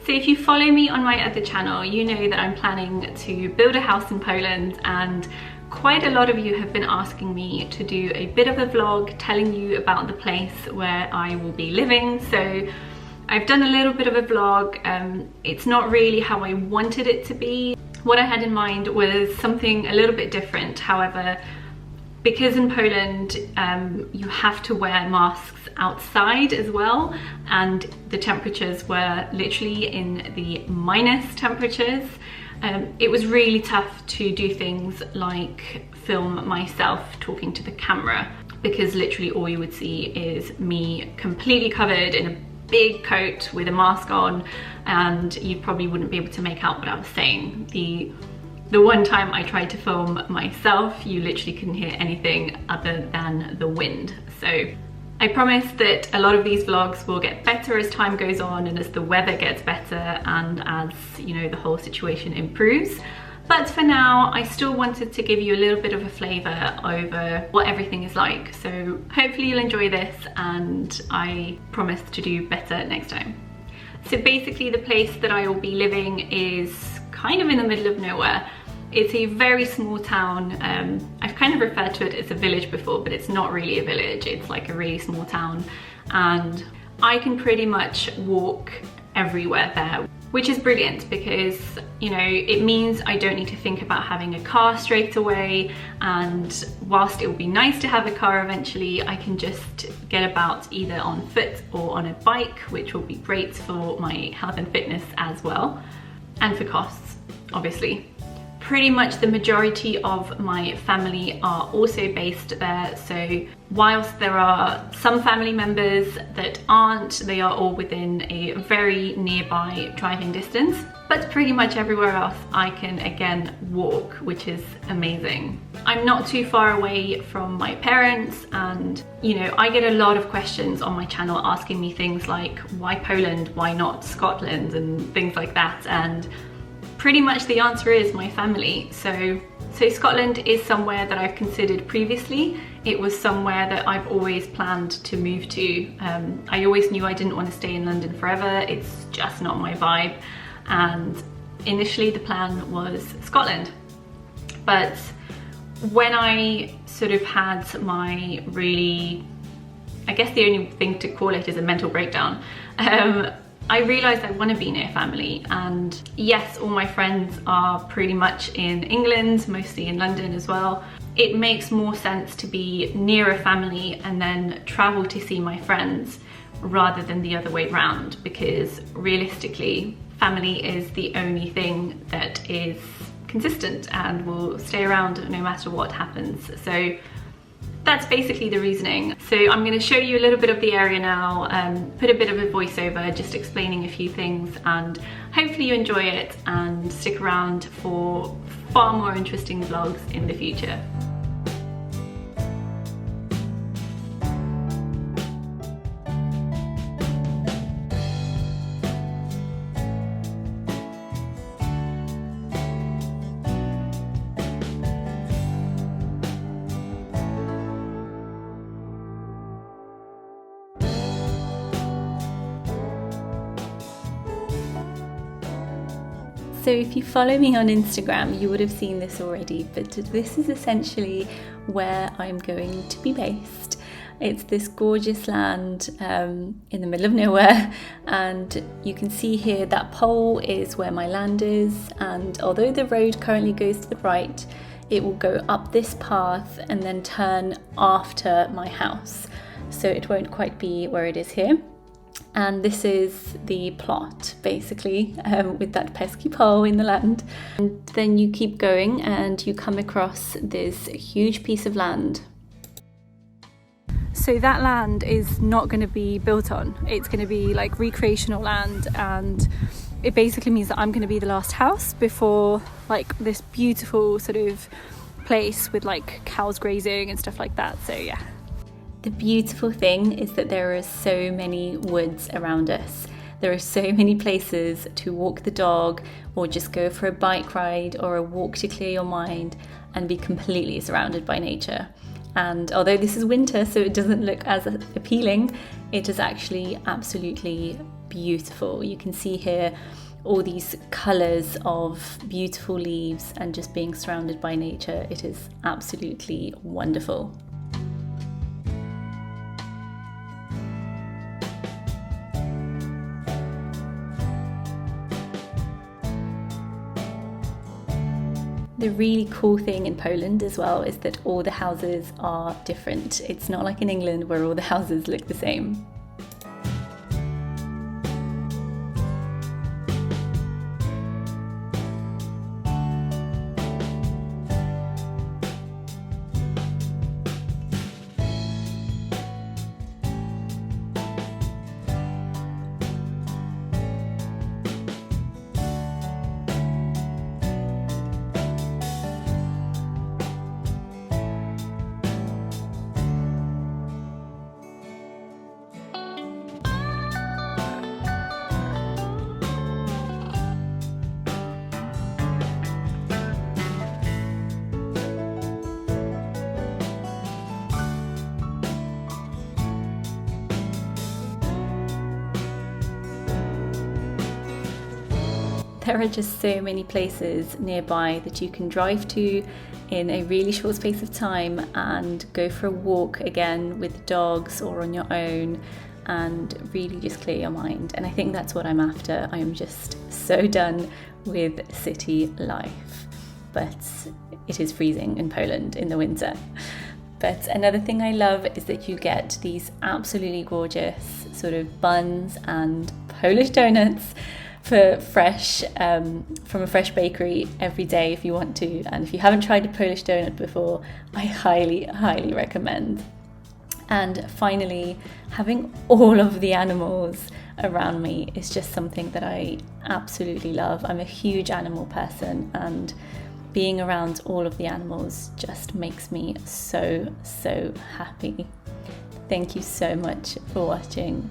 So if you follow me on my other channel, you know that I'm planning to build a house in Poland, and quite a lot of you have been asking me to do a bit of a vlog telling you about the place where I will be living. So I've done a little bit of a vlog. It's not really how I wanted it to be. What I had in mind was something a little bit different. However, because in Poland you have to wear masks outside as well, and the temperatures were literally in the minus temperatures, it was really tough to do things like film myself talking to the camera, because literally all you would see is me completely covered in a big coat with a mask on, and you probably wouldn't be able to make out what I was saying. The one time I tried to film myself, you literally couldn't hear anything other than the wind. So I promise that a lot of these vlogs will get better as time goes on and as the weather gets better and as, you know, the whole situation improves. But for now, I still wanted to give you a little bit of a flavour over what everything is like. So hopefully you'll enjoy this, and I promise to do better next time. So basically the place that I will be living is kind of in the middle of nowhere. It's a very small town. I've kind of referred to it as a village before, but it's not really a village. It's like a really small town, and I can pretty much walk everywhere there, which is brilliant because, you know, it means I don't need to think about having a car straight away. And whilst it will be nice to have a car eventually, I can just get about either on foot or on a bike, which will be great for my health and fitness as well, and for costs, obviously. Pretty much the majority of my family are also based there, so whilst there are some family members that aren't, they are all within a very nearby driving distance. But pretty much everywhere else I can again walk, which is amazing. I'm not too far away from my parents, and you know, I get a lot of questions on my channel asking me things like, why Poland, why not Scotland, and things like that. And pretty much the answer is my family. So Scotland is somewhere that I've considered previously. It was somewhere that I've always planned to move to. I always knew I didn't want to stay in London forever. It's just not my vibe. And initially the plan was Scotland. But when I sort of had my really, I guess the only thing to call it is a mental breakdown, I realised I want to be near family. And yes, all my friends are pretty much in England, mostly in London as well. It makes more sense to be near a family and then travel to see my friends rather than the other way around, because realistically, family is the only thing that is consistent and will stay around no matter what happens. So that's basically the reasoning. So I'm going to show you a little bit of the area now, put a bit of a voiceover just explaining a few things, and hopefully you enjoy it and stick around for far more interesting vlogs in the future. So if you follow me on Instagram, you would have seen this already, but this is essentially where I'm going to be based. It's this gorgeous land in the middle of nowhere, and you can see here that pole is where my land is, and although the road currently goes to the right, it will go up this path and then turn after my house, so it won't quite be where it is here. And this is the plot, basically, with that pesky pole in the land. And then you keep going and you come across this huge piece of land. So that land is not going to be built on. It's going to be like recreational land, and it basically means that I'm going to be the last house before like this beautiful sort of place with like cows grazing and stuff like that. So yeah. The beautiful thing is that there are so many woods around us. There are so many places to walk the dog, or just go for a bike ride or a walk to clear your mind and be completely surrounded by nature. And although this is winter, so it doesn't look as appealing, it is actually absolutely beautiful. You can see here all these colours of beautiful leaves and just being surrounded by nature. It is absolutely wonderful. The really cool thing in Poland as well is that all the houses are different. It's not like in England where all the houses look the same. There are just so many places nearby that you can drive to in a really short space of time and go for a walk again with dogs or on your own and really just clear your mind. And I think that's what I'm after. I'm just so done with city life. But it is freezing in Poland in the winter. But another thing I love is that you get these absolutely gorgeous sort of buns and Polish donuts for fresh from a fresh bakery every day if you want to. And if you haven't tried a Polish donut before, I highly recommend. And finally, having all of the animals around me is just something that I absolutely love. I'm a huge animal person, and being around all of the animals just makes me so happy. Thank you so much for watching.